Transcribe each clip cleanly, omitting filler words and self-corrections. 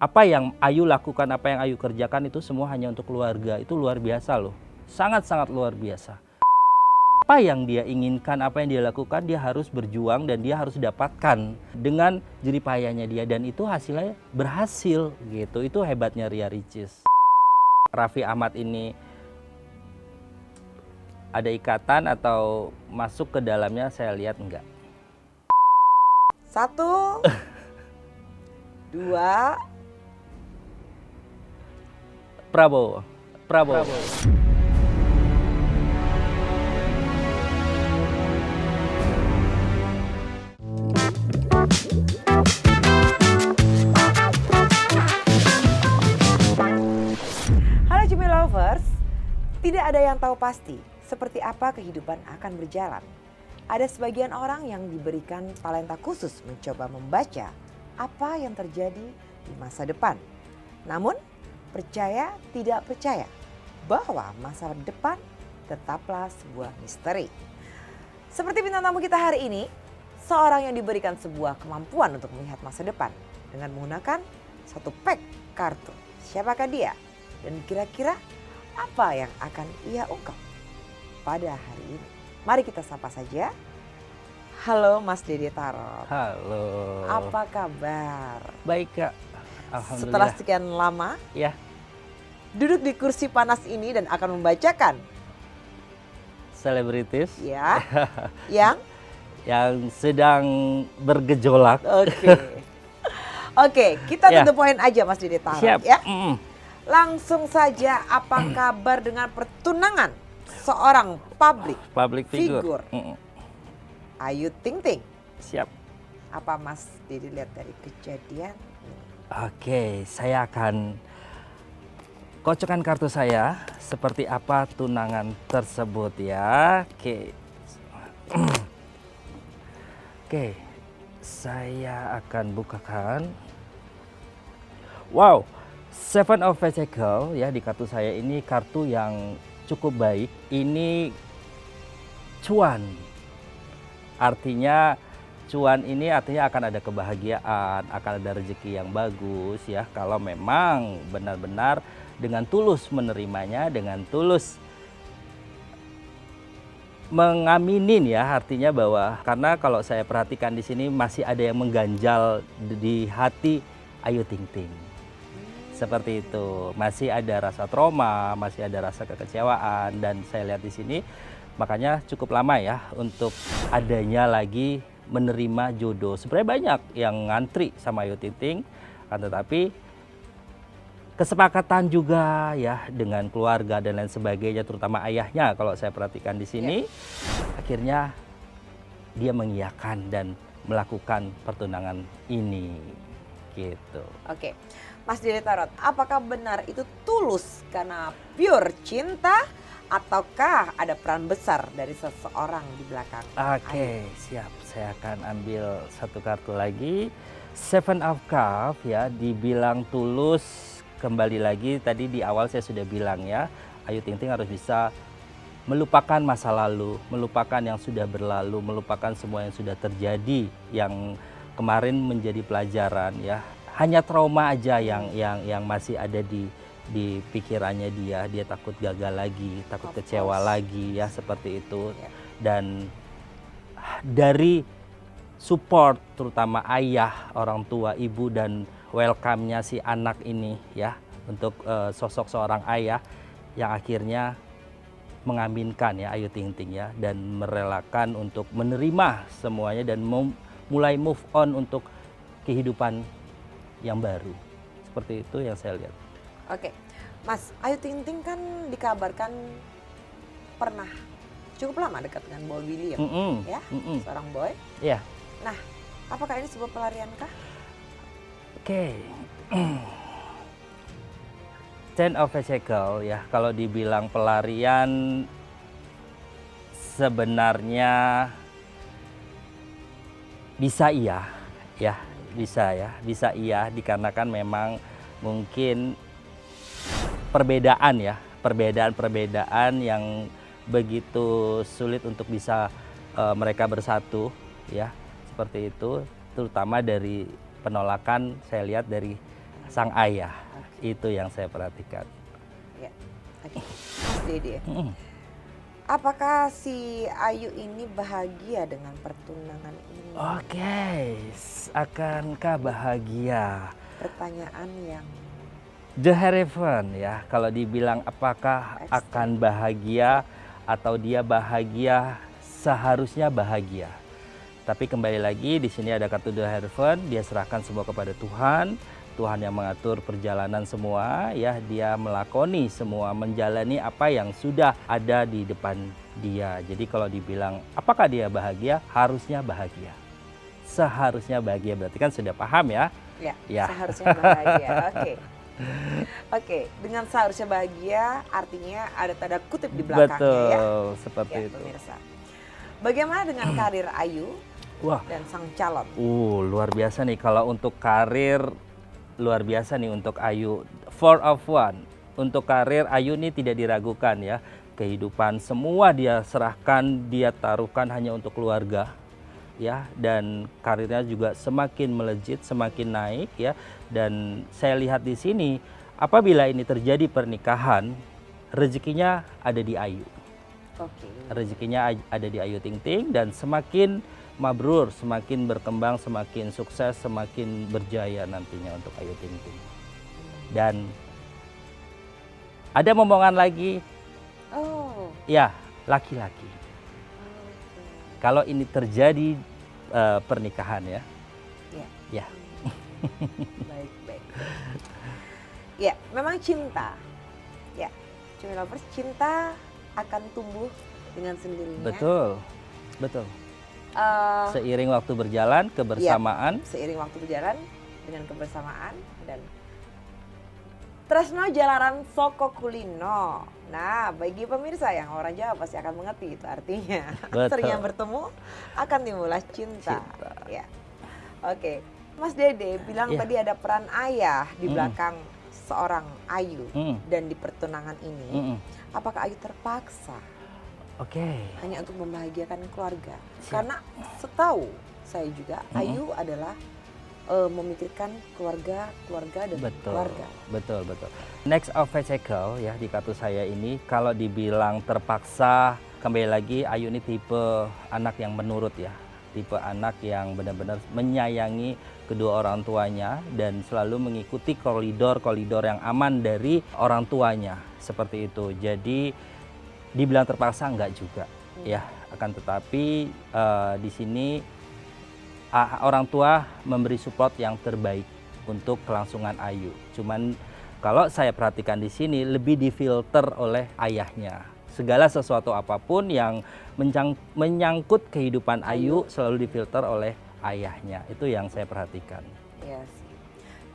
Apa yang Ayu lakukan, apa yang Ayu kerjakan itu semua hanya untuk keluarga. Itu luar biasa loh. Sangat-sangat luar biasa. Apa yang dia inginkan, apa yang dia lakukan, dia harus berjuang dan dia harus dapatkan dengan jerih payahnya dia. Dan itu hasilnya berhasil gitu. Itu hebatnya Ria Ricis. Raffi Ahmad ini ada ikatan atau masuk ke dalamnya, saya lihat enggak. 1, 2. Prabowo. Halo Cumi Lovers, tidak ada yang tahu pasti seperti apa kehidupan akan berjalan. Ada sebagian orang yang diberikan talenta khusus mencoba membaca apa yang terjadi di masa depan. Namun, percaya tidak percaya bahwa masa depan tetaplah sebuah misteri. Seperti bintang tamu kita hari ini, seorang yang diberikan sebuah kemampuan untuk melihat masa depan dengan menggunakan satu pack kartu. Siapakah dia? Dan kira-kira apa yang akan ia ungkap pada hari ini? Mari kita sapa saja. Halo Mas Dede Tarot. Halo. Apa kabar? Baik Kak. Alhamdulillah. Setelah sekian lama Ya. duduk di kursi panas ini dan akan membacakan Selebritis ya yang sedang bergejolak. Oke, kita Ya. to the point aja Mas Dede Tarot. Siap. Ya. Langsung saja, apa kabar dengan pertunangan seorang public figure. Ayu Ting Ting? Siap. Apa Mas Dede lihat dari kejadian ini? Oke, saya akan kocokkan kartu saya seperti apa tunangan tersebut ya. Oke, saya akan bukakan. Wow, Seven of Pentacles ya, di kartu saya ini kartu yang cukup baik. Ini cuan. Artinya cuan ini artinya akan ada kebahagiaan, akan ada rezeki yang bagus ya. Kalau memang benar-benar dengan tulus menerimanya, dengan tulus mengaminin ya, artinya bahwa karena kalau saya perhatikan di sini masih ada yang mengganjal di hati Ayu Ting Ting. Seperti itu, masih ada rasa trauma, masih ada rasa kekecewaan, dan saya lihat di sini makanya cukup lama ya untuk adanya lagi menerima jodoh. Sebenarnya banyak yang ngantri sama Ayu Ting Ting, tetapi kesepakatan juga ya dengan keluarga dan lain sebagainya, terutama ayahnya kalau saya perhatikan di sini, akhirnya dia mengiyakan dan melakukan pertunangan ini gitu. Oke, Mas Dede Tarot, apakah benar itu tulus karena pure cinta ataukah ada peran besar dari seseorang di belakang? Oke, siap. Saya akan ambil satu kartu lagi. Seven of Cups ya, dibilang tulus. Kembali lagi tadi di awal saya sudah bilang ya, Ayu Ting Ting harus bisa melupakan masa lalu, melupakan yang sudah berlalu, melupakan semua yang sudah terjadi, yang kemarin menjadi pelajaran ya. Hanya trauma aja yang masih ada di pikirannya dia. Dia takut gagal lagi, takut kecewa lagi ya, seperti itu. Dan dari support terutama ayah, orang tua, ibu, dan welcome-nya si anak ini ya, untuk sosok seorang ayah yang akhirnya mengaminkan ya Ayu Ting Ting ya, dan merelakan untuk menerima semuanya dan mulai move on untuk kehidupan yang baru. Seperti itu yang saya lihat. Oke, Mas, Ayu Ting Ting kan dikabarkan pernah cukup lama dekat dengan Boy William, ya, seorang boy. Iya. Nah, apakah ini sebuah pelarian kah? Oke. Ten of Pentacles ya, kalau dibilang pelarian sebenarnya bisa iya ya, bisa iya dikarenakan memang mungkin perbedaan yang begitu sulit untuk bisa mereka bersatu ya, seperti itu, terutama dari penolakan saya lihat dari sang ayah. Oke. Itu yang saya perhatikan. Ya. Oke. Mas Dede, Mm-mm. apakah si Ayu ini bahagia dengan pertunangan ini? Oke, akankah bahagia? Pertanyaan yang The Heraven ya, kalau dibilang apakah akan bahagia atau dia bahagia, seharusnya bahagia. Tapi kembali lagi di sini ada kartu The Heraven, dia serahkan semua kepada Tuhan. Tuhan yang mengatur perjalanan semua ya, dia melakoni semua, menjalani apa yang sudah ada di depan dia. Jadi kalau dibilang apakah dia bahagia, harusnya bahagia. Seharusnya bahagia, berarti kan sudah paham ya? Ya. seharusnya bahagia. Oke. Oke, dengan seharusnya bahagia artinya ada tanda kutip di belakangnya ya. Betul, seperti Ya, itu. pemirsa. Bagaimana dengan karir Ayu Wah, dan sang calon? luar biasa nih kalau untuk karir, luar biasa nih untuk Ayu. 4 of 1. Untuk karir Ayu ini tidak diragukan ya. Kehidupan semua dia serahkan, dia taruhkan hanya untuk keluarga. Ya, dan karirnya juga semakin melejit, semakin naik ya. Dan saya lihat di sini apabila ini terjadi pernikahan, rezekinya ada di Ayu. Oke. Rezekinya ada di Ayu Ting Ting dan semakin mabrur, semakin berkembang, semakin sukses, semakin berjaya nantinya untuk Ayu Ting Ting. Dan ada momongan lagi, Oh. ya laki-laki. Kalau ini terjadi pernikahan ya. Ya. Ya. Baik, baik. Ya, memang cinta. Ya, Cumi Lovers, cinta akan tumbuh dengan sendirinya. Betul. Betul. Eh, Seiring waktu berjalan, kebersamaan. Seiring waktu berjalan dengan kebersamaan dan tresno jalaran soko kulino. Nah, bagi pemirsa yang orang Jawa pasti akan mengerti itu artinya. Betul. Seringnya bertemu akan timbullah cinta. Cinta. Ya. Oke. Mas Dede bilang Iya. tadi ada peran ayah di belakang seorang Ayu dan di pertunangan ini. Apakah Ayu terpaksa Oke. hanya untuk membahagiakan keluarga? Siap. Karena setahu saya juga Ayu adalah memikirkan keluarga dan keluarga. Betul. Next obstacle ya di kartu saya ini, kalau dibilang terpaksa, kembali lagi Ayu ini tipe anak yang menurut ya. Tipe anak yang benar-benar menyayangi kedua orang tuanya dan selalu mengikuti koridor-koridor yang aman dari orang tuanya. Seperti itu. Jadi dibilang terpaksa enggak juga ya. Akan tetapi di sini orang tua memberi support yang terbaik untuk kelangsungan Ayu. Cuman kalau saya perhatikan di sini lebih difilter oleh ayahnya. Segala sesuatu apapun yang menyangkut kehidupan Ayu selalu difilter oleh ayahnya. Itu yang saya perhatikan. Iya sih.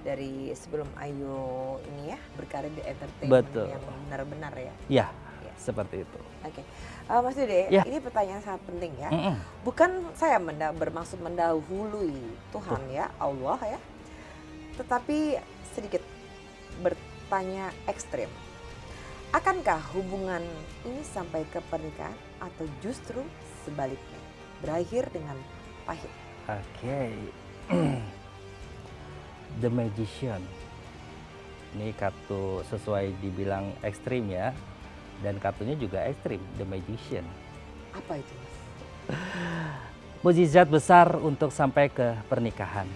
Dari sebelum Ayu ini ya berkarir di entertainment Betul. yang benar-benar ya. Ya, seperti itu. Oke. Mas Dede, Ya. ini pertanyaan sangat penting ya. Mm-mm. Bukan saya bermaksud mendahului Tuhan ya, Allah ya. Tetapi sedikit bertanya ekstrim. Akankah hubungan ini sampai ke pernikahan atau justru sebaliknya berakhir dengan pahit? Oke. The Magician. Ini kartu sesuai dibilang ekstrim ya. Dan kartunya juga ekstrim, The Magician. Apa itu, Mas? Mukjizat besar untuk sampai ke pernikahan.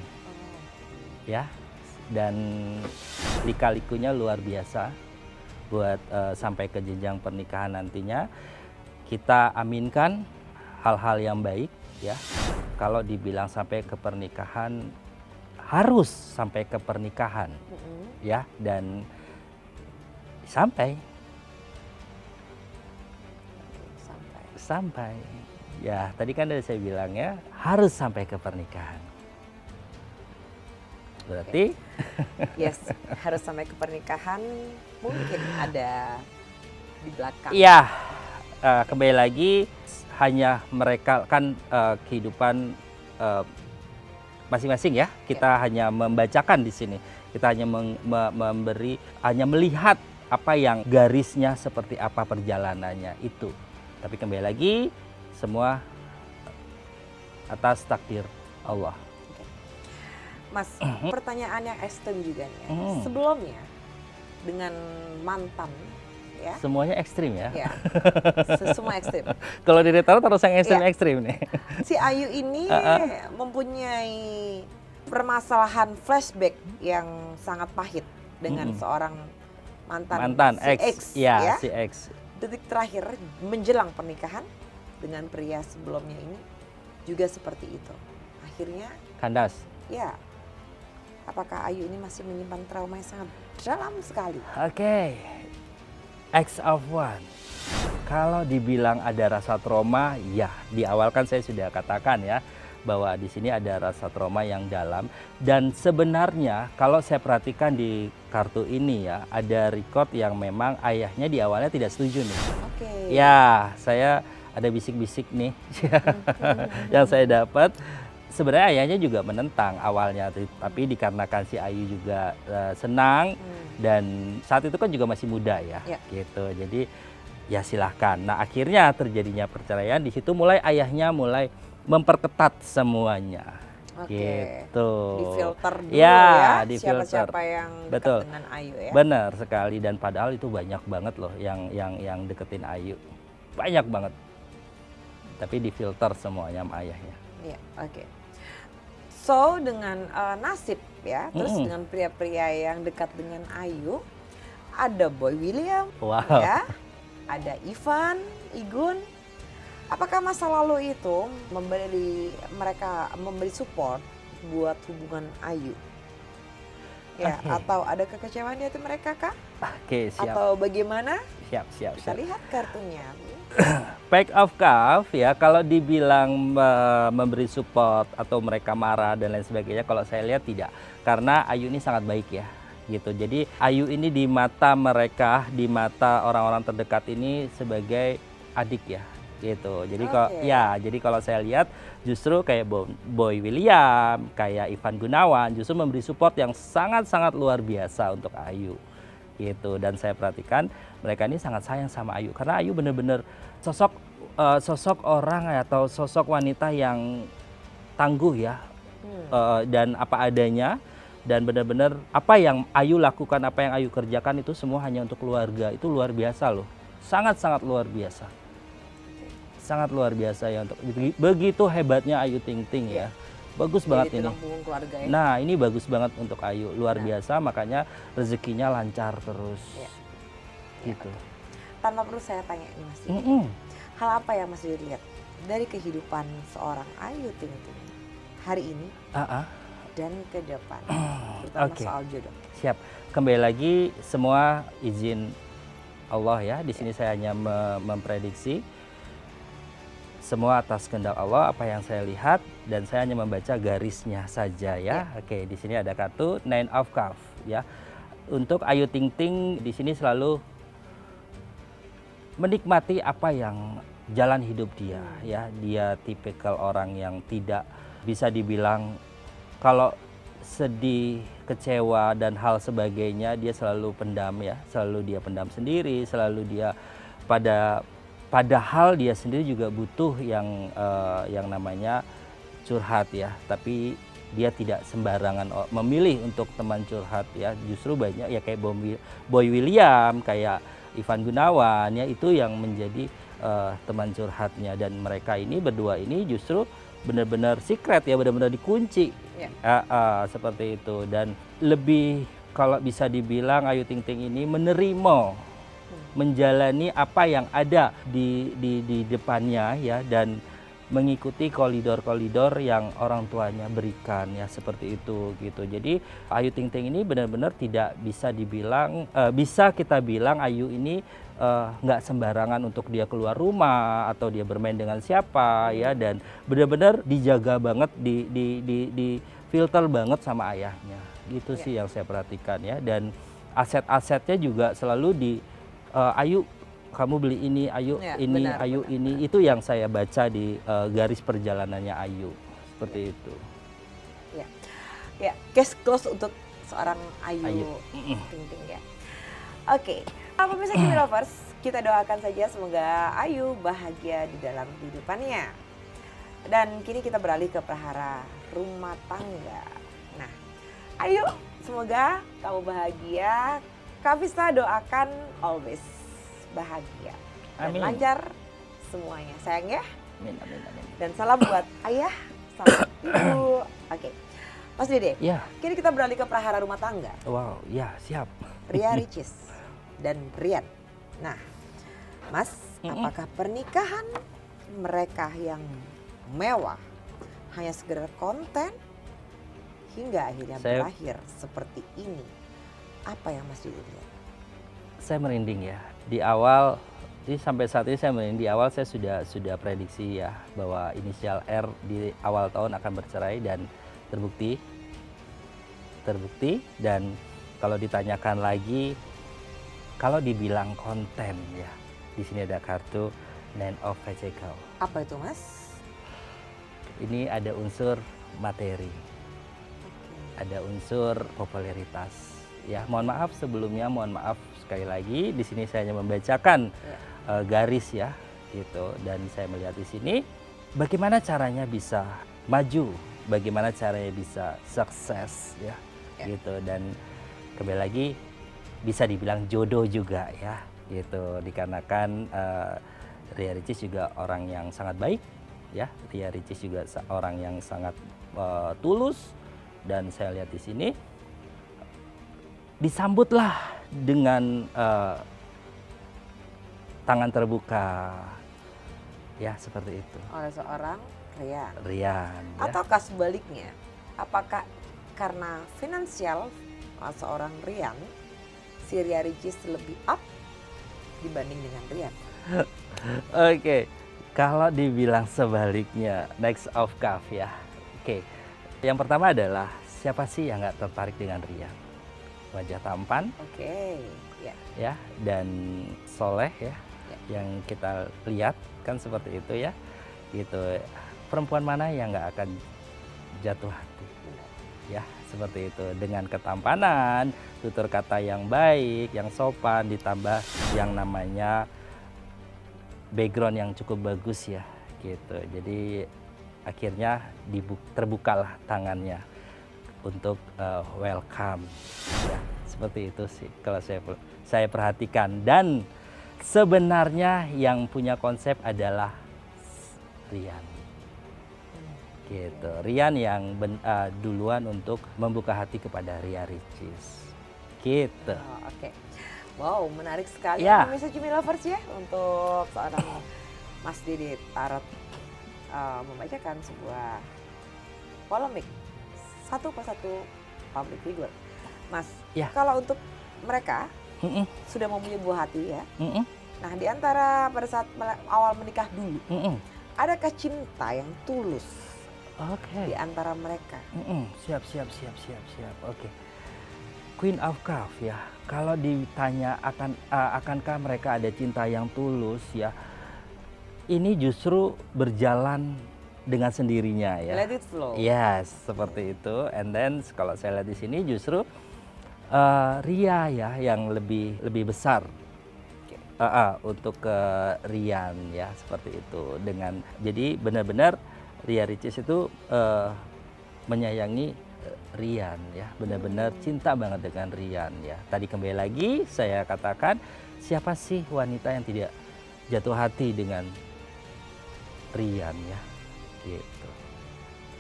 Ya. Dan lika-likunya luar biasa buat sampai ke jenjang pernikahan nantinya. Kita aminkan hal-hal yang baik ya. Kalau dibilang sampai ke pernikahan, harus sampai ke pernikahan ya, dan sampai ya, tadi kan saya bilang ya, harus sampai ke pernikahan. Berarti Yes, harus sampai ke pernikahan, mungkin ada di belakang. iya, kembali lagi hanya mereka kan kehidupan masing-masing ya. Kita hanya membacakan di sini. Kita hanya memberi, hanya melihat apa yang garisnya seperti apa perjalanannya itu. Tapi kembali lagi semua atas takdir Allah. Mas, pertanyaan yang ekstrem juga nih ya. Mhm. Sebelumnya dengan mantan ya, Semuanya ekstrim ya. ya semua ekstrim. Kalau di Retaro terus yang Iya. ekstrim-ekstrim nih. Si Ayu ini mempunyai permasalahan flashback yang sangat pahit dengan seorang mantan si X ya. Si X. Detik terakhir menjelang pernikahan dengan pria sebelumnya ini juga seperti itu. Akhirnya Kandas. ya, apakah Ayu ini masih menyimpan trauma yang sangat dalam sekali? Oke. X of One. Kalau dibilang ada rasa trauma, ya di awal kan saya sudah katakan ya bahwa di sini ada rasa trauma yang dalam, dan sebenarnya kalau saya perhatikan di kartu ini ya, ada record yang memang ayahnya di awalnya tidak setuju nih. Oke. Ya, saya ada bisik-bisik nih yang saya dapat. Sebenarnya ayahnya juga menentang awalnya, tapi dikarenakan si Ayu juga senang dan saat itu kan juga masih muda ya, gitu. Jadi ya silahkan. Nah akhirnya terjadinya perceraian, di situ mulai ayahnya mulai memperketat semuanya. Gitu. Difilter dulu ya, siapa-siapa yang dekat dengan Ayu ya. Benar sekali, dan padahal itu banyak banget loh yang deketin Ayu. Banyak banget. Tapi difilter semuanya sama ayahnya. Iya, oke. So dengan nasib ya, terus dengan pria-pria yang dekat dengan Ayu, ada Boy William, ya, ada Ivan, Igun. Apakah masa lalu itu memberi support buat hubungan Ayu? Ya, atau ada kekecewaan di hati mereka kah? Oke, siap. Atau bagaimana? Siap. Kita lihat kartunya. Pack of Cup ya, kalau dibilang memberi support atau mereka marah dan lain sebagainya, kalau saya lihat tidak, karena Ayu ini sangat baik ya, gitu. Jadi Ayu ini di mata mereka, di mata orang-orang terdekat ini sebagai adik ya, gitu. Jadi jadi kalau saya lihat justru kayak Boy William, kayak Ivan Gunawan justru memberi support yang sangat-sangat luar biasa untuk Ayu, gitu. Dan saya perhatikan mereka ini sangat sayang sama Ayu, karena Ayu bener-bener sosok orang atau sosok wanita yang tangguh ya, dan apa adanya, dan benar-benar apa yang Ayu lakukan, apa yang Ayu kerjakan itu semua hanya untuk keluarga. Itu luar biasa loh, sangat-sangat luar biasa, sangat luar biasa ya, untuk begitu hebatnya Ayu Ting Ting ya. Bagus banget ini. Ya? Nah ini bagus banget untuk Ayu, luar biasa, makanya rezekinya lancar terus, gitu. Tanpa perlu saya tanya nih Mas, hal apa yang Mas lihat dari kehidupan seorang Ayu Ting Ting hari ini dan ke depan, terutama soal jodoh? Siap. Kembali lagi semua izin Allah ya. Di sini saya hanya memprediksi. Semua atas kehendak Allah, apa yang saya lihat, dan saya hanya membaca garisnya saja ya. Oke, di sini ada kartu Nine of Cups ya. Untuk Ayu Ting Ting di sini selalu menikmati apa yang jalan hidup dia ya. Dia tipikal orang yang tidak bisa dibilang kalau sedih, kecewa dan hal sebagainya dia selalu pendam ya. Selalu dia pendam sendiri, selalu dia padahal dia sendiri juga butuh yang namanya curhat ya. Tapi dia tidak sembarangan memilih untuk teman curhat ya. Justru banyak ya kayak Boy William, kayak Ivan Gunawan ya, itu yang menjadi teman curhatnya, dan mereka ini berdua ini justru benar-benar secret ya, benar-benar dikunci seperti itu. Dan lebih kalau bisa dibilang Ayu Ting Ting ini menerima, menjalani apa yang ada di depannya ya, dan mengikuti koridor-koridor yang orang tuanya berikan ya, seperti itu gitu. Jadi Ayu Ting Ting ini benar-benar tidak bisa dibilang, bisa kita bilang Ayu ini nggak sembarangan untuk dia keluar rumah atau dia bermain dengan siapa ya, dan benar-benar dijaga banget, di filter banget sama ayahnya gitu sih yang saya perhatikan ya. Dan aset-asetnya juga selalu di Ayu, kamu beli ini, Ayu ini, Ayu ini. Itu yang saya baca di garis perjalanannya Ayu, seperti itu. Ya, case close untuk seorang Ayu Ting Ting ya. Oke, pemirsa Kimi Lovers, kita doakan saja semoga Ayu bahagia di dalam kehidupannya. Dan kini kita beralih ke perhara rumah tangga. Nah, Ayo, semoga kamu bahagia. Kak Vista doakan always bahagia dan Amin. lancar semuanya. Sayang ya. Amin, amin, amin. Dan salam buat ayah, salam ibu. Oke, Mas Dede, Ya, kini kita beralih ke prahara rumah tangga. wow, ya siap. Ria Ricis dan Rian. Nah, Mas, apakah pernikahan mereka yang mewah hanya sekedar konten hingga akhirnya Saya- berakhir seperti ini? Apa yang Mas Dede lihat? Saya merinding ya. Di awal, jadi sampai saat ini saya merinding. Di awal saya sudah prediksi ya bahwa inisial R di awal tahun akan bercerai dan terbukti dan kalau ditanyakan lagi, kalau dibilang konten ya, di sini ada kartu Nine of Pentacles. Apa itu, Mas? Ini ada unsur materi, ada unsur popularitas. Ya, mohon maaf sebelumnya, mohon maaf sekali lagi. Di sini saya hanya membacakan garis ya, gitu. Dan saya melihat di sini bagaimana caranya bisa maju, bagaimana caranya bisa sukses ya, gitu. Dan kembali lagi bisa dibilang jodoh juga ya, gitu. Dikarenakan Ria Ricis juga orang yang sangat baik ya. Ria Ricis juga orang yang sangat tulus, dan saya lihat di sini disambutlah dengan tangan terbuka ya, seperti itu Oleh seorang Rian. Rian ya. Ataukah sebaliknya? Apakah karena finansial seorang Rian, si Ria Ricis lebih up dibanding dengan Rian? Oke, kalau dibilang sebaliknya, next of cup ya. Oke, yang pertama adalah siapa sih yang nggak tertarik dengan Rian? Wajah tampan Oke, ya. ya, dan soleh ya, yang kita lihat kan seperti itu ya, gitu. Perempuan mana yang nggak akan jatuh hati ya, seperti itu. Dengan ketampanan, tutur kata yang baik, yang sopan, ditambah yang namanya background yang cukup bagus ya, gitu. Jadi akhirnya terbukalah tangannya untuk welcome ya, seperti itu sih kalau saya perhatikan. Dan sebenarnya yang punya konsep adalah Rian, gitu. Rian yang duluan untuk membuka hati kepada Ria Ricis, gitu. Oh, oke. Wow, menarik sekali Ya. Pemirsa Jumi Lovers ya, untuk seorang Mas Dede Tarot membacakan sebuah polemik satu persatu public figure. Mas, Ya. kalau untuk mereka Mm-mm, sudah mempunyai buah hati ya. mm-mm, Nah, di antara pada saat awal menikah dulu, mm-mm. adakah cinta yang tulus Oke. di antara mereka? Siap. Oke. Queen of Cup ya. Kalau ditanya akankah mereka ada cinta yang tulus ya, ini justru berjalan dengan sendirinya ya. Let it flow. Yes, seperti itu. And then kalau saya lihat di sini justru Ria ya yang lebih besar untuk ke Rian ya, seperti itu. Jadi benar-benar Ria Ricis itu menyayangi Rian ya, benar-benar cinta banget dengan Rian ya. Tadi kembali lagi saya katakan, siapa sih wanita yang tidak jatuh hati dengan Rian ya, gitu.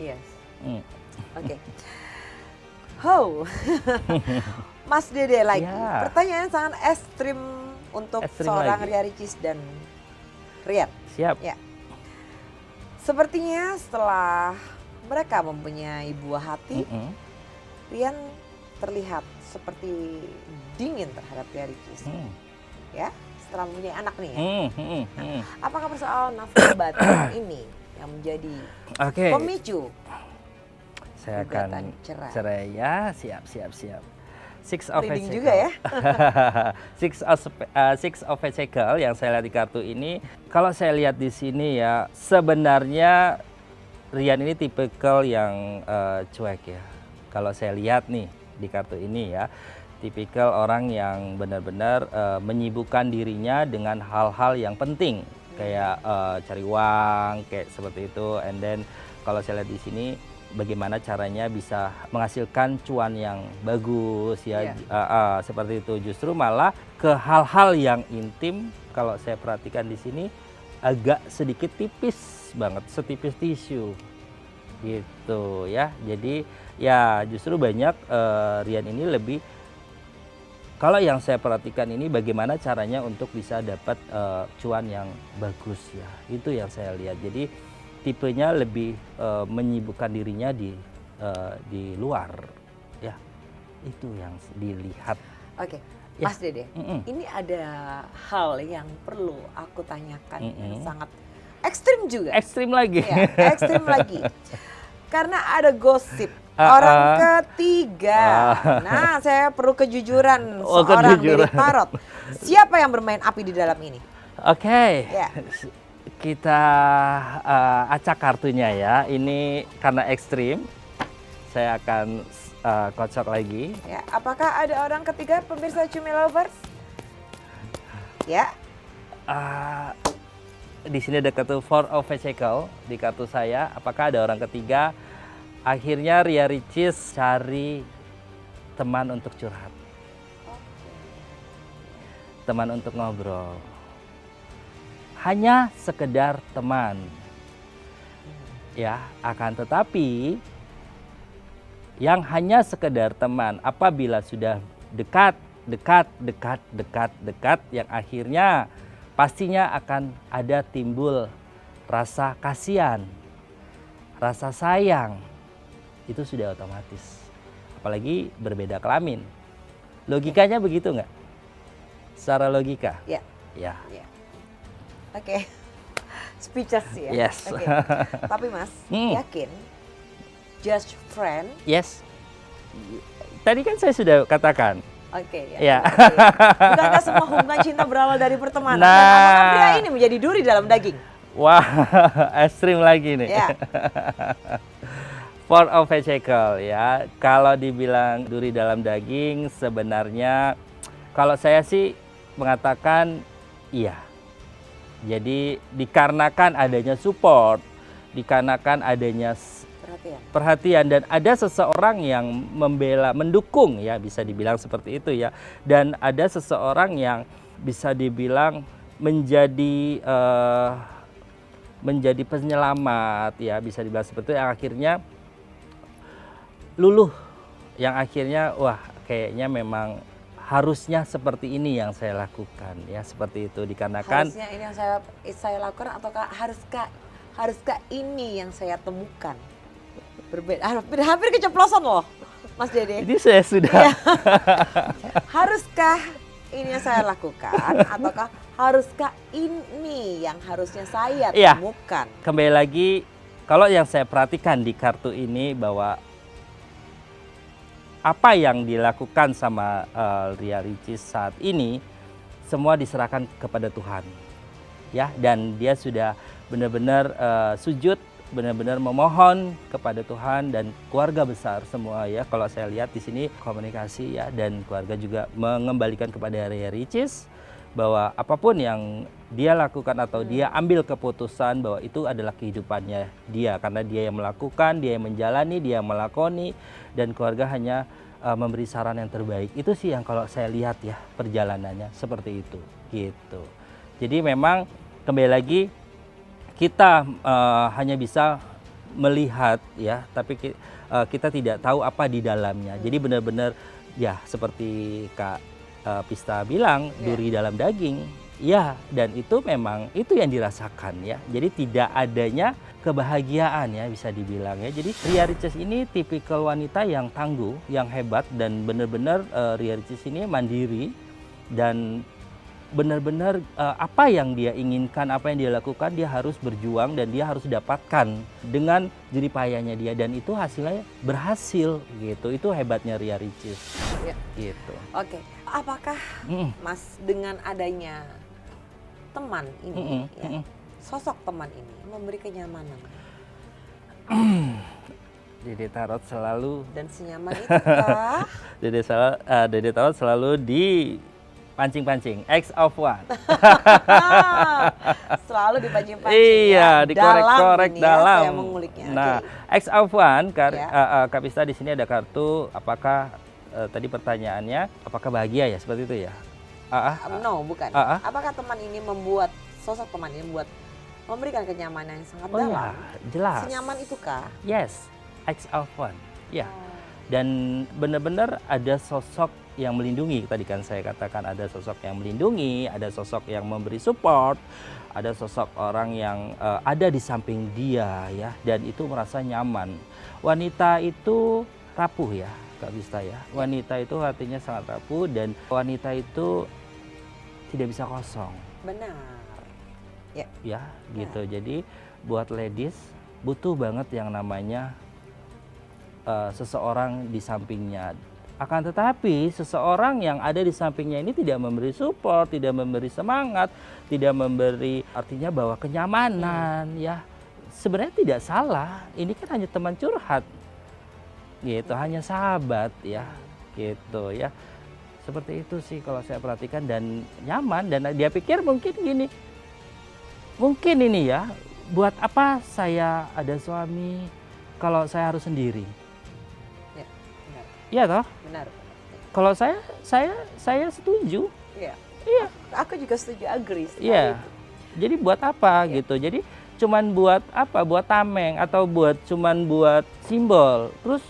Yes. Hmm. Oke. Mas Dede lagi. Ya. Pertanyaan sangat ekstrim untuk Ekstrim seorang lagi. Ria Ricis dan Rian. Siap. Ya. Sepertinya setelah mereka mempunyai buah hati, Mm-mm. Rian terlihat seperti dingin terhadap Ria Ricis. Hmm. Ya, setelah mempunyai anak nih ya. Apakah persoalan nafsu batin ini yang menjadi Oke. pemicu Saya gugatan akan cerai? ya, siap. Six of Reading Pentacles. juga ya. Six of Pentacles yang saya lihat di kartu ini. Kalau saya lihat di sini ya, sebenarnya Rian ini tipikal yang cuek ya. Kalau saya lihat nih di kartu ini ya, tipikal orang yang benar-benar menyibukkan dirinya dengan hal-hal yang penting, kayak cari uang, kayak seperti itu. And then kalau saya lihat di sini bagaimana caranya bisa menghasilkan cuan yang bagus ya. Iya. Seperti itu. Justru malah ke hal-hal yang intim kalau saya perhatikan di sini agak sedikit tipis banget, setipis tisu gitu ya. Jadi ya justru banyak Rian ini lebih, kalau yang saya perhatikan ini bagaimana caranya untuk bisa dapat cuan yang bagus ya. Itu yang saya lihat. Jadi tipenya lebih menyibukkan dirinya di luar ya. Itu yang dilihat. Oke, Ya. Mas Dede, ini ada hal yang perlu aku tanyakan yang sangat ekstrim juga. Ekstrim lagi. Ya, ekstrim lagi. Karena ada gosip orang ketiga. Nah, saya perlu kejujuran seorang Dede Tarot. Siapa yang bermain api di dalam ini? Oke. Ya. Kita acak kartunya ya. Ini karena ekstrim, saya akan kocok lagi. Ya, apakah ada orang ketiga pemirsa Cumi Lovers? Ya. Di sini ada kartu Four of Pentacles di kartu saya. Apakah ada orang ketiga? Akhirnya Ria Ricis cari teman untuk curhat, teman untuk ngobrol. Hanya sekedar teman. Ya, akan tetapi yang hanya sekedar teman apabila sudah dekat, yang akhirnya pastinya akan ada timbul rasa kasihan, rasa sayang. Itu sudah otomatis. Apalagi berbeda kelamin. Logikanya begitu nggak? Secara logika? Ya. Ya. Ya. Oke. Speechless ya. Yes. Oke. Tapi Mas, yakin just friend? Yes. Tadi kan saya sudah katakan. Oke, Ya. oke. Bukankah semua hubungan cinta berawal dari pertemanan? Dan Nah. apakah pria ini menjadi duri dalam daging? Wah, ekstrim lagi nih. Ya. Four of Pentacles ya. Kalau dibilang duri dalam daging, sebenarnya kalau saya sih mengatakan iya. Jadi dikarenakan adanya support, dikarenakan adanya perhatian dan ada seseorang yang membela, mendukung ya, bisa dibilang seperti itu ya. Dan ada seseorang yang bisa dibilang menjadi penyelamat ya, bisa dibilang seperti itu, yang akhirnya luluh, yang akhirnya wah kayaknya memang harusnya seperti ini yang saya lakukan ya, seperti itu. Dikarenakan harusnya ini yang saya lakukan, ataukah haruskah ini yang saya temukan? Berbeda, hampir keceplosan loh Mas Dede. ini saya sudah Ya. Haruskah ini yang saya lakukan, ataukah haruskah ini yang harusnya saya Iya. temukan? Kembali lagi, kalau yang saya perhatikan di kartu ini bahwa apa yang dilakukan sama Ria Ricis saat ini semua diserahkan kepada Tuhan ya, dan dia sudah benar-benar sujud, benar-benar memohon kepada Tuhan dan keluarga besar semua ya. Kalau saya lihat di sini komunikasi ya, dan keluarga juga mengembalikan kepada Ria Ricis bahwa apapun yang dia lakukan atau dia ambil keputusan bahwa itu adalah kehidupannya dia, karena dia yang melakukan, dia yang menjalani, dia yang melakoni, dan keluarga hanya memberi saran yang terbaik. Itu sih yang kalau saya lihat ya perjalanannya seperti itu gitu. Jadi memang kembali lagi kita hanya bisa melihat ya, tapi kita tidak tahu apa di dalamnya. Jadi benar-benar ya seperti Kak Pista bilang, duri dalam daging ya, dan itu memang itu yang dirasakan ya. Jadi tidak adanya kebahagiaan ya, bisa dibilang ya. Jadi Ria Ricis ini tipikal wanita yang tangguh, yang hebat, dan benar-benar Ria Ricis ini mandiri, dan benar-benar apa yang dia inginkan, apa yang dia lakukan, dia harus berjuang dan dia harus dapatkan dengan jerih payahnya dia, dan itu hasilnya berhasil gitu. Itu hebatnya Ria Ricis. Ya. Gitu. Oke, apakah Mas dengan adanya teman ini, sosok teman ini memberi kenyamanan? Dede Tarot selalu Dan senyaman itu kah? Dede Tarot selalu Pancing-pancing, X of One. Selalu dipancing-pancing Iya, ya. dikorek-korek Dalam ini dalam. ya, saya menguliknya. Nah, Oke. X of One, Ya. Kak Pista di sini ada kartu. Apakah tadi pertanyaannya, apakah bahagia ya seperti itu ya? No, bukan. Ah, ah. Apakah teman ini sosok teman ini memberikan kenyamanan yang sangat Oh dalam? ya, jelas. Senyaman itukah? Yes, X of One. Ya. Oh. Dan benar-benar ada sosok yang melindungi. Tadi kan saya katakan ada sosok yang melindungi, ada sosok yang memberi support, ada sosok orang yang ada di samping dia ya, dan itu merasa nyaman. Wanita itu rapuh ya, Kak Bista ya. Wanita itu hatinya sangat rapuh dan wanita itu tidak bisa kosong Benar. ya, gitu. Jadi buat ladies butuh banget yang namanya seseorang di sampingnya. Akan tetapi seseorang yang ada di sampingnya ini tidak memberi support, tidak memberi semangat, tidak memberi artinya bahwa kenyamanan ya. Sebenarnya tidak salah. Ini kan hanya teman curhat. Gitu, hanya sahabat ya. Gitu ya. Seperti itu sih kalau saya perhatikan dan nyaman dan dia pikir mungkin gini. Mungkin ini ya, buat apa saya ada suami kalau saya harus sendiri? Ya, benar. Iya toh? Benar. Kalau saya setuju. Iya. Iya. Aku juga setuju, agree. Iya. Jadi buat apa Iya. gitu? Jadi cuman buat apa? Buat tameng atau cuman buat simbol. Terus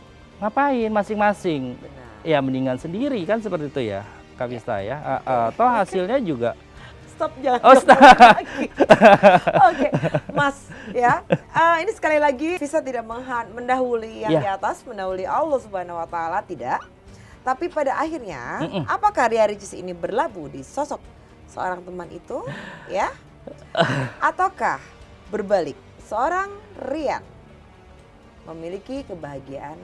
ngapain masing-masing? Benar. Ya mendingan sendiri kan seperti itu ya, Kak Vista ya. Toh hasilnya juga. Stop, jangan Oh, stop. ngomong lagi. Oke, Mas ya. Ini sekali lagi Vista tidak mendahului yang Ya. di atas, mendahului Allah Subhanahu wa taala, tidak. Tapi pada akhirnya, Mm-mm. apakah Ria Ricis ini berlabuh di sosok seorang teman itu, ya? Ataukah berbalik, seorang Rian memiliki kebahagiaan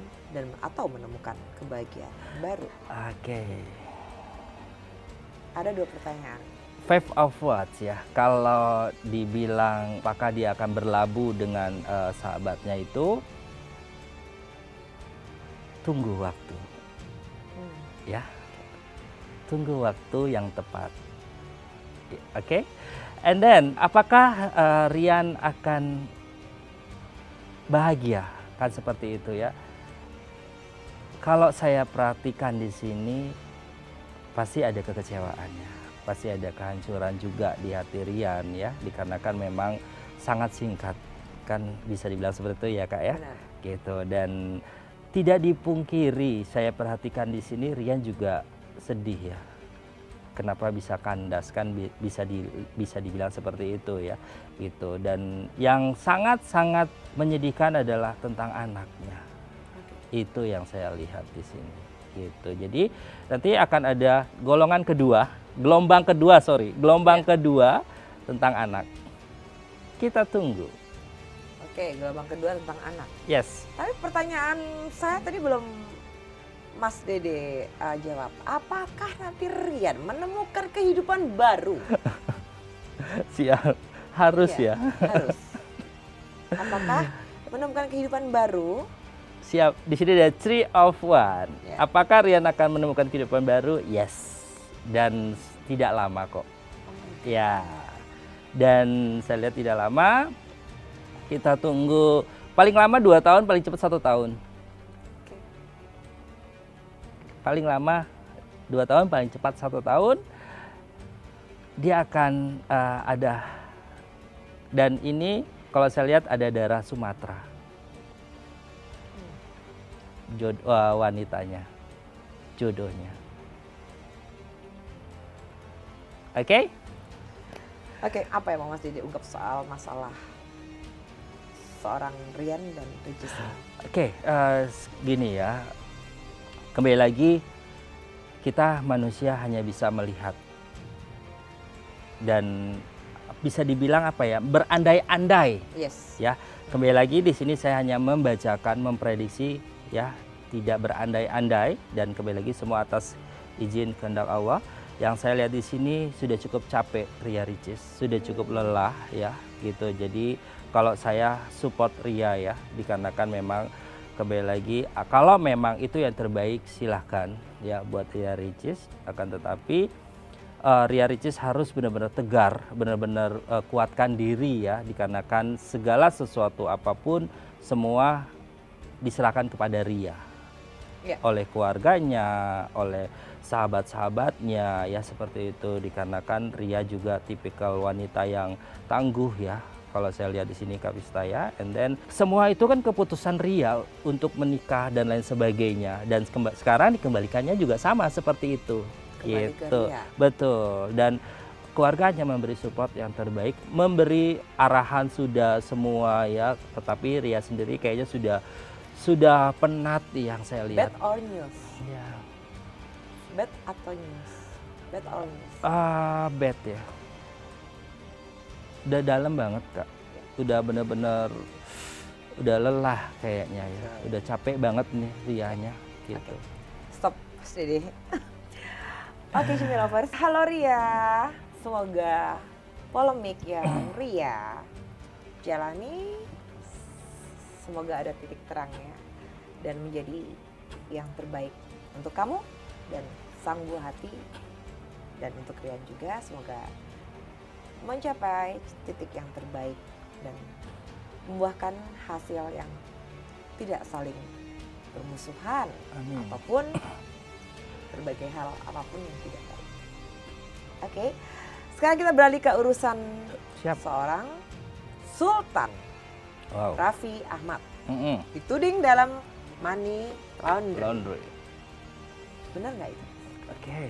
atau menemukan kebahagiaan baru? Oke. Ada dua pertanyaan. Five of Words ya. Kalau dibilang apakah dia akan berlabuh dengan sahabatnya itu, tunggu waktu. Ya, tunggu waktu yang tepat. Oke, and then apakah Rian akan bahagia? Kan seperti itu ya. Kalau saya perhatikan di sini, pasti ada kekecewaannya, pasti ada kehancuran juga di hati Rian ya, dikarenakan memang sangat singkat, kan bisa dibilang seperti itu ya Kak ya. Benar. Gitu, dan tidak dipungkiri saya perhatikan di sini Rian juga sedih ya. Kenapa bisa kandas kan bisa dibilang seperti itu ya. Gitu, dan yang sangat-sangat menyedihkan adalah tentang anaknya. Itu yang saya lihat di sini. Gitu. Jadi nanti akan ada gelombang kedua tentang anak. Kita tunggu. Oke, gelombang kedua tentang anak. Yes. Tapi pertanyaan saya tadi belum Mas Dede jawab. Apakah nanti Rian menemukan kehidupan baru? Siap. Harus Iya, ya. Harus. Apakah menemukan kehidupan baru? Siap. Di sini ada Three of One. Ya. Apakah Rian akan menemukan kehidupan baru? Yes. Dan tidak lama kok. Ya. Dan saya lihat tidak lama. Kita tunggu paling lama 2 tahun, paling cepat 1 tahun. Oke. Paling lama 2 tahun, paling cepat 1 tahun. Dia akan ada. Dan ini kalau saya lihat ada darah Sumatera. Wanitanya. Jodohnya. Oke? Oke, apa yang mau Mas Dede ungkap soal masalah seorang Rian dan Ricis? Oke, gini ya. Kembali lagi, kita manusia hanya bisa melihat. Dan bisa dibilang apa ya, berandai-andai. Yes. Ya, kembali lagi di sini saya hanya membacakan, memprediksi ya, tidak berandai-andai, dan kembali lagi semua atas izin kehendak Allah. Yang saya lihat di sini sudah cukup capek Ria Ricis, sudah cukup lelah ya, gitu. Jadi kalau saya support Ria ya, dikarenakan memang kembali lagi kalau memang itu yang terbaik silahkan ya buat Ria Ricis. Akan tetapi Ria Ricis harus benar-benar tegar, benar-benar kuatkan diri ya, dikarenakan segala sesuatu apapun semua diserahkan kepada Ria. Ya. Oleh keluarganya, oleh sahabat-sahabatnya ya seperti itu, dikarenakan Ria juga tipikal wanita yang tangguh ya. Kalau saya lihat di sini Kak Vista ya, and then semua itu kan keputusan Ria untuk menikah dan lain sebagainya, dan sekarang dikembalikannya juga sama seperti itu. Kembali ke Gitu. Ria. Betul. Dan keluarganya memberi support yang terbaik, memberi arahan sudah semua ya, tetapi Ria sendiri kayaknya sudah penat yang saya lihat. Bad or news? Ya. Bad atau news? Bad or news? Bad ya. Udah dalam banget Kak. Udah bener-bener udah lelah kayaknya ya. Udah capek banget nih Rianya gitu. Stop, Dede. Oke, Cumi Lovers. Halo Ria. Semoga polemik yang Ria jalani semoga ada titik terangnya dan menjadi yang terbaik untuk kamu dan sang buah hati, dan untuk Rian juga semoga mencapai titik yang terbaik dan membuahkan hasil yang tidak saling bermusuhan. Amin. Apapun berbagai hal apapun yang tidak baik. Oke, sekarang kita beralih ke urusan Siap. seorang Sultan Wow. Raffi Ahmad Mm-mm. dituding dalam money laundering. Laundry. Benar nggak itu? Oke.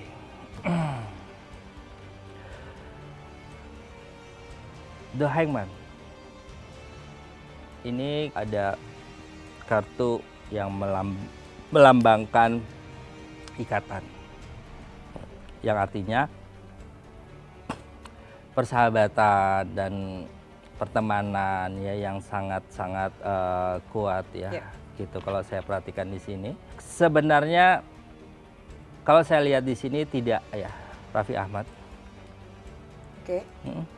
The Hangman. Ini ada kartu yang melambangkan ikatan. Yang artinya persahabatan dan pertemanan ya yang sangat-sangat kuat ya. Ya. Gitu kalau saya perhatikan di sini. Sebenarnya kalau saya lihat di sini tidak ya, Raffi Ahmad Oke.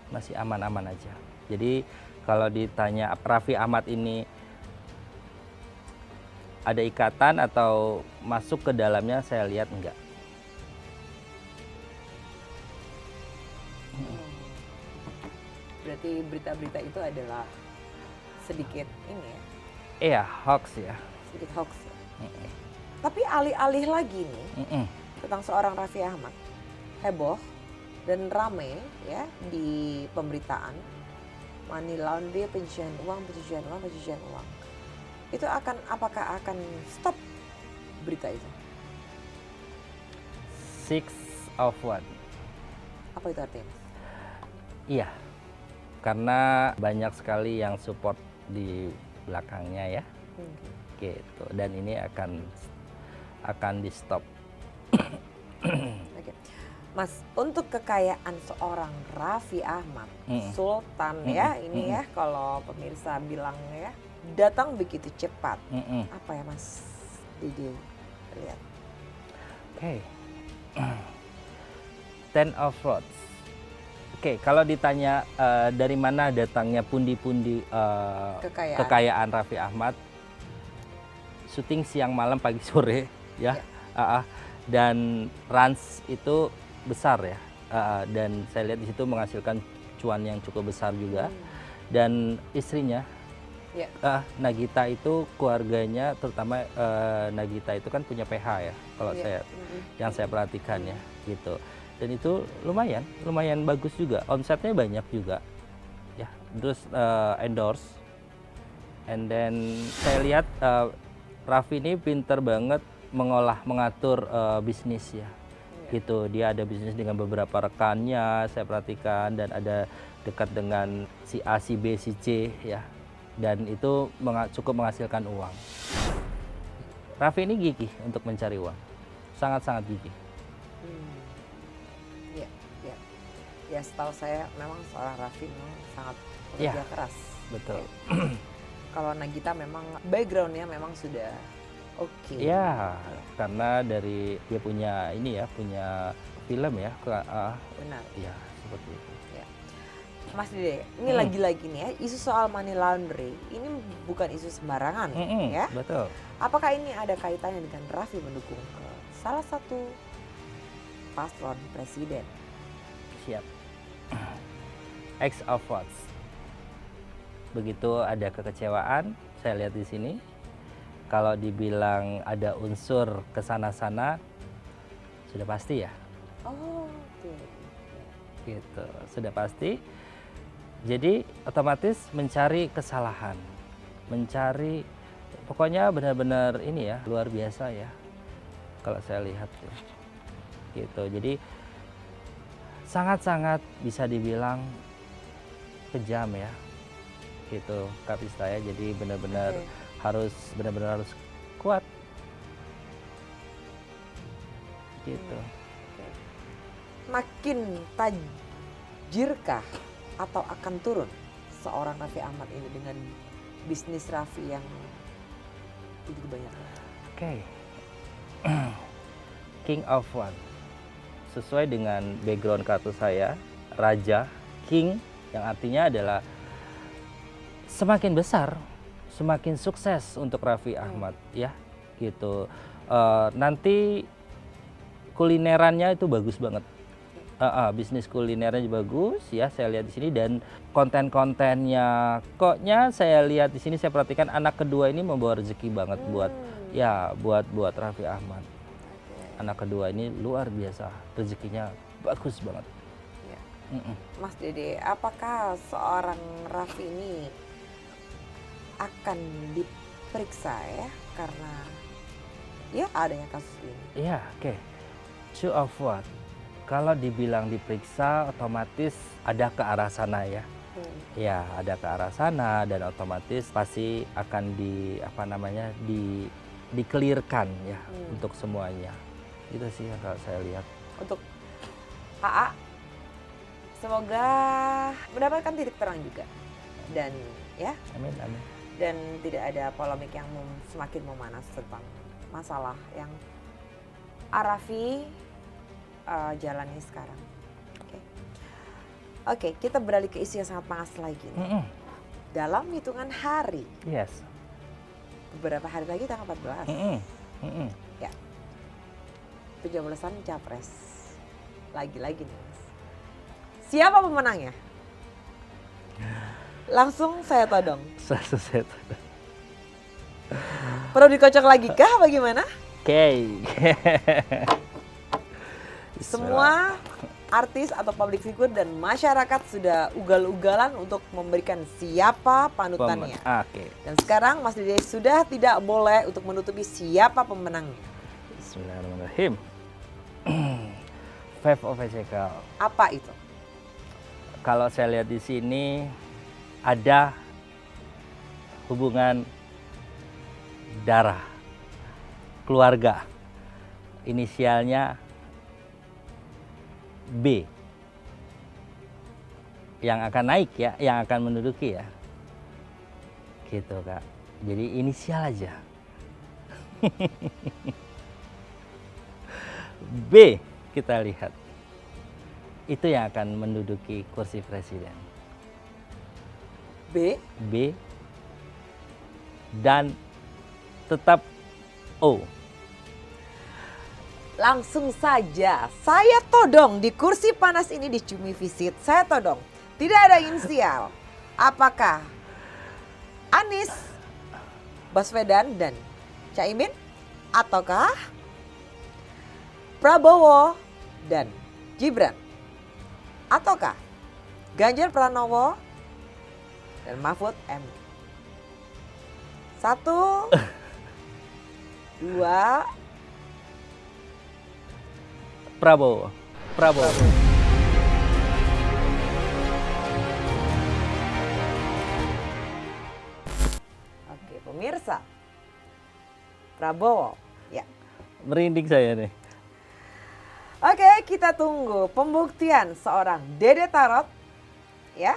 masih aman-aman aja. Jadi kalau ditanya Raffi Ahmad ini ada ikatan atau masuk ke dalamnya, saya lihat enggak. Berarti berita-berita itu adalah sedikit ini ya, Iya, hoax ya. sedikit hoax ya. Tapi alih-alih lagi nih Mm-mm. tentang seorang Raffi Ahmad, heboh dan rame ya di pemberitaan, money laundry, pencucian uang. Itu apakah akan stop berita itu? Six of One. Apa itu artinya? Iya, karena banyak sekali yang support di belakangnya ya, gitu. Dan ini akan di stop. Oke. Mas, untuk kekayaan seorang Raffi Ahmad, Sultan ya, ini ya kalau pemirsa bilang ya, datang begitu cepat. Apa ya Mas Didi lihat? Oke. Ten of Rods. Oke, kalau ditanya dari mana datangnya pundi-pundi kekayaan Raffi Ahmad, syuting siang malam pagi sore ya. Dan Rans itu besar ya, dan saya lihat di situ menghasilkan cuan yang cukup besar juga. Dan istrinya Nagita itu, keluarganya terutama Nagita itu kan punya PH ya, kalau yang saya perhatikan ya gitu. Dan itu lumayan bagus juga, omsetnya banyak juga ya. Terus endorse, and then saya lihat Raffi ini pinter banget mengatur bisnis ya. Gitu, dia ada bisnis dengan beberapa rekannya, saya perhatikan, dan ada dekat dengan si A, si B, si C ya, dan itu cukup menghasilkan uang. Raffi ini gigih untuk mencari uang, sangat-sangat gigih. Ya, setahu saya memang seorang Raffi memang sangat bekerja keras. Betul. Kalau Nagita memang backgroundnya memang sudah oke. Ya, karena dari dia punya punya film ya. Benar. Ya, seperti itu. Ya. Mas Dede, ini lagi-lagi nih ya, isu soal money laundry ini bukan isu sembarangan ya. Betul. Apakah ini ada kaitannya dengan Raffi mendukung ke salah satu paslon presiden Siap. X of Wands. Begitu ada kekecewaan, saya lihat di sini. Kalau dibilang ada unsur kesana-sana, sudah pasti ya. Oh, oke. Gitu, sudah pasti. Jadi otomatis mencari kesalahan, mencari, pokoknya benar-benar ini ya, luar biasa ya. Kalau saya lihat tuh. Gitu. Jadi sangat-sangat bisa dibilang kejam ya. Gitu, Kapista ya. Jadi benar-benar benar-benar harus kuat. Gitu. Makin tajirkah atau akan turun seorang Raffi Ahmad ini dengan bisnis Raffi yang begitu banyak? Oke. King of One. Sesuai dengan background kartu saya, Raja, King, yang artinya adalah semakin besar, semakin sukses untuk Raffi Ahmad ya, gitu. Nanti kulinerannya itu bagus banget. Bisnis kulinernya juga bagus ya, saya lihat di sini, dan konten-kontennya koknya saya lihat di sini, saya perhatikan anak kedua ini membawa rezeki banget buat Raffi Ahmad. Anak kedua ini luar biasa, rezekinya bagus banget. Ya. Mas Dede, apakah seorang Raffi ini akan diperiksa ya karena ya adanya kasus ini? Iya, oke. Two of what? Kalau dibilang diperiksa, otomatis ada ke arah sana ya. Ya, ada ke arah sana, dan otomatis pasti akan dikelirkan ya untuk semuanya. Itu sih yang kalau saya lihat. Untuk AA, semoga mendapatkan titik terang juga, dan ya. Amin, amin. Dan tidak ada polemik yang semakin memanas tentang masalah yang Raffi jalani sekarang. Oke, kita beralih ke isu yang sangat panas lagi nih. Dalam hitungan hari, Yes. beberapa hari lagi tanggal 14. Ya, pencoblosan capres. Lagi-lagi nih Mas. Siapa pemenangnya? Langsung saya todong. Saya Perlu dikocok lagi kah bagaimana? Oke. Semua artis atau public figure dan masyarakat sudah ugal-ugalan untuk memberikan siapa panutannya. Oke. Dan sekarang Mas Dede sudah tidak boleh untuk menutupi siapa pemenangnya. Bismillahirrahmanirrahim. Five of Pentacles. Apa itu? Kalau saya lihat di sini ada hubungan darah, keluarga, inisialnya B, yang akan naik ya, yang akan menduduki ya, gitu Kak. Jadi inisial aja. B, kita lihat, itu yang akan menduduki kursi presiden. B dan tetap O. Langsung saja saya todong di kursi panas ini di Cumi Visit. Saya todong, tidak ada inisial. Apakah Anies, Baswedan dan Caimin, ataukah Prabowo dan Gibran, ataukah Ganjar Pranowo dan Mahfud MD? 1, 2, Prabowo. Oke, pemirsa. Prabowo. Ya. Merinding saya nih. Oke, kita tunggu pembuktian seorang Dede Tarot ya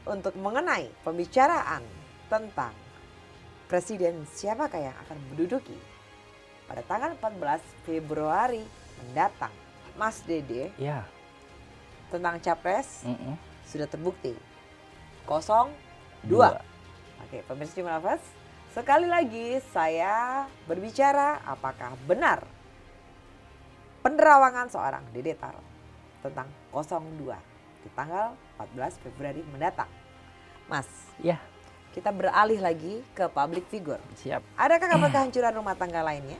untuk mengenai pembicaraan tentang presiden siapakah yang akan menduduki pada tanggal 14 Februari mendatang. Mas Dede, Ya. tentang capres sudah terbukti 0-2. Oke, pemirsa Cumi Lovers, sekali lagi saya berbicara apakah benar penerawangan seorang Dede Tarot. tentang 02 di tanggal 14 Februari mendatang. Mas, Ya, kita beralih lagi ke public figure. siap. Adakah kabar kehancuran rumah tangga lainnya?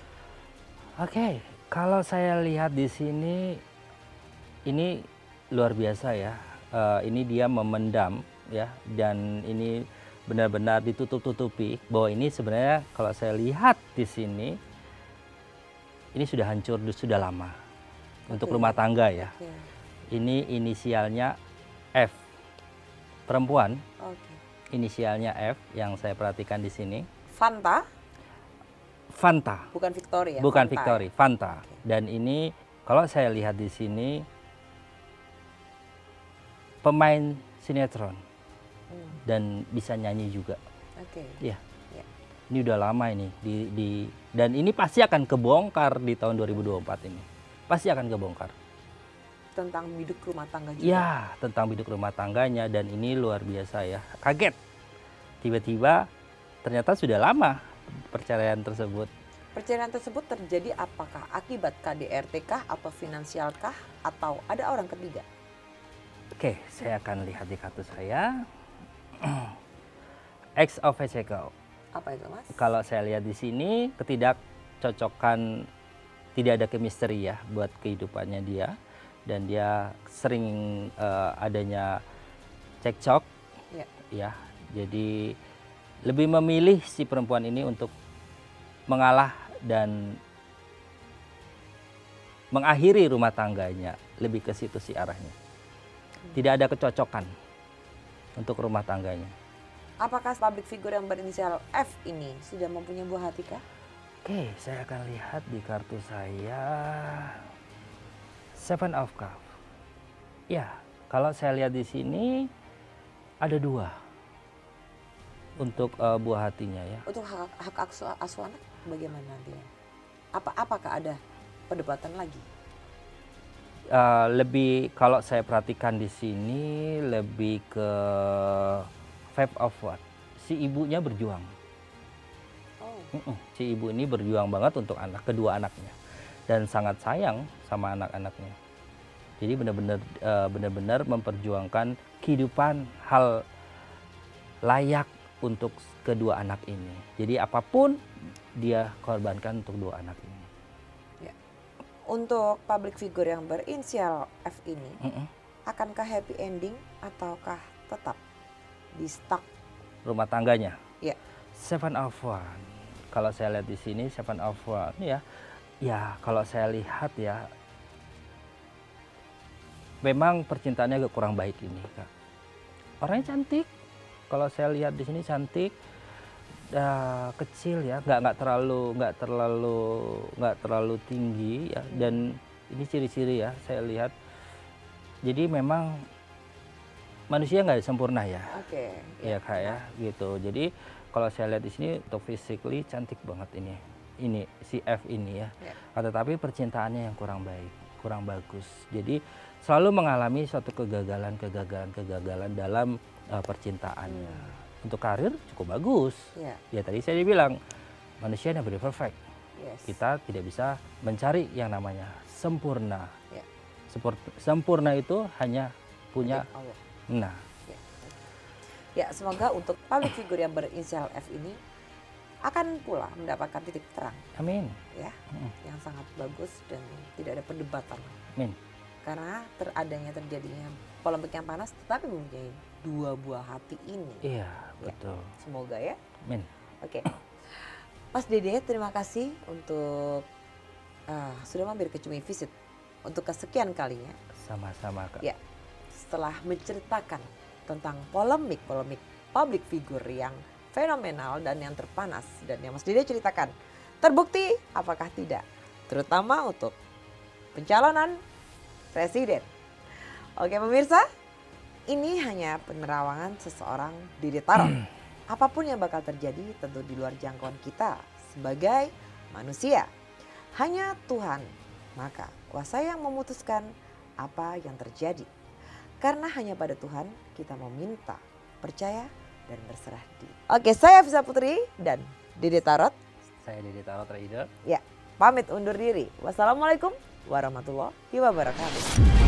Oke, kalau saya lihat di sini, ini luar biasa ya. Ini dia memendam ya, dan ini benar-benar ditutup-tutupi bahwa ini sebenarnya kalau saya lihat di sini, ini sudah hancur sudah lama untuk Oke. rumah tangga ya. Oke. Ini inisialnya F, perempuan, Oke. inisialnya F yang saya perhatikan di sini. Fanta, Fanta. bukan Victoria. Bukan Fanta, Victory, ya? Fanta. Oke. Dan ini kalau saya lihat di sini pemain sinetron dan bisa nyanyi juga. Oke. Iya. Ya. Ini udah lama ini dan ini pasti akan kebongkar di tahun 2024 ini. Pasti akan kebongkar. Tentang biduk rumah tangga juga. Ya, tentang biduk rumah tangganya dan ini luar biasa ya. Kaget. Tiba-tiba ternyata sudah lama perceraian tersebut. Perceraian tersebut terjadi apakah akibat KDRT kah atau finansial kah atau ada orang ketiga? Oke, saya akan lihat di kartu saya. X of Pentacle. Apa itu, Mas? Kalau saya lihat di sini ketidakcocokan, tidak ada chemistry ya buat kehidupannya dia, dan dia sering adanya cekcok Ya. ya. Jadi lebih memilih si perempuan ini untuk mengalah dan mengakhiri rumah tangganya, lebih ke situ sih arahnya. Tidak ada kecocokan untuk rumah tangganya. Apakah public figure yang berinisial F ini sudah mempunyai buah hati kah? Oke, saya akan lihat di kartu saya Seven of Cup. Ya, kalau saya lihat di sini ada dua untuk buah hatinya ya. Untuk hak asuh anak bagaimana nantinya? Apakah ada perdebatan lagi? Lebih kalau saya perhatikan di sini lebih ke Five of What. Si ibunya berjuang. Oh. Si ibu ini berjuang banget untuk kedua anaknya dan sangat sayang sama anak-anaknya. Jadi benar-benar memperjuangkan kehidupan hal layak untuk kedua anak ini. Jadi apapun dia korbankan untuk dua anak ini. Ya. Untuk public figure yang berinisial F ini, akankah happy ending ataukah tetap di stuck? Rumah tangganya. Ya. Seven of One. Kalau saya lihat di sini Seven of One ya. Ya, kalau saya lihat ya memang percintaannya agak kurang baik ini, Kak. Orangnya cantik. Kalau saya lihat di sini cantik. Kecil ya, nggak terlalu tinggi ya, dan ini ciri-ciri ya saya lihat. Jadi memang manusia nggak sempurna ya. Oke. Ya Kak ya, gitu. Jadi kalau saya lihat di sini untuk physically cantik banget ini si F ini ya. Tetapi percintaannya yang kurang baik, kurang bagus. Jadi selalu mengalami suatu kegagalan dalam percintaannya. Untuk karir cukup bagus. Ya tadi saya bilang manusia never perfect. Yes. Kita tidak bisa mencari yang namanya sempurna. Ya. Sempurna itu hanya punya Allah. nah. Ya, semoga untuk public figure yang berinisial F ini akan pula mendapatkan titik terang. Amin. Ya, yang sangat bagus dan tidak ada perdebatan. Amin. Karena terjadinya polemik yang panas, tetapi mempunyai dua buah hati ini. Iya, betul. Semoga ya. Amin. Oke. Mas Dede, terima kasih untuk sudah mampir ke Cumi Visit untuk kesekian kalinya. Sama-sama Kak. Ya, setelah menceritakan tentang polemik public figure yang fenomenal dan yang terpanas dan yang Mas Dede ceritakan terbukti apakah tidak, terutama untuk pencalonan presiden. Oke pemirsa, ini hanya penerawangan seseorang Dede Tarot. Apapun yang bakal terjadi tentu di luar jangkauan kita sebagai manusia. Hanya Tuhan, maka kuasa yang memutuskan apa yang terjadi. Karena hanya pada Tuhan kita meminta, percaya, dan berserah diri. Oke, saya Fisa Putri dan Dede Tarot. Saya Dede Tarot Trader. Ya, pamit undur diri. Wassalamualaikum warahmatullahi wabarakatuh.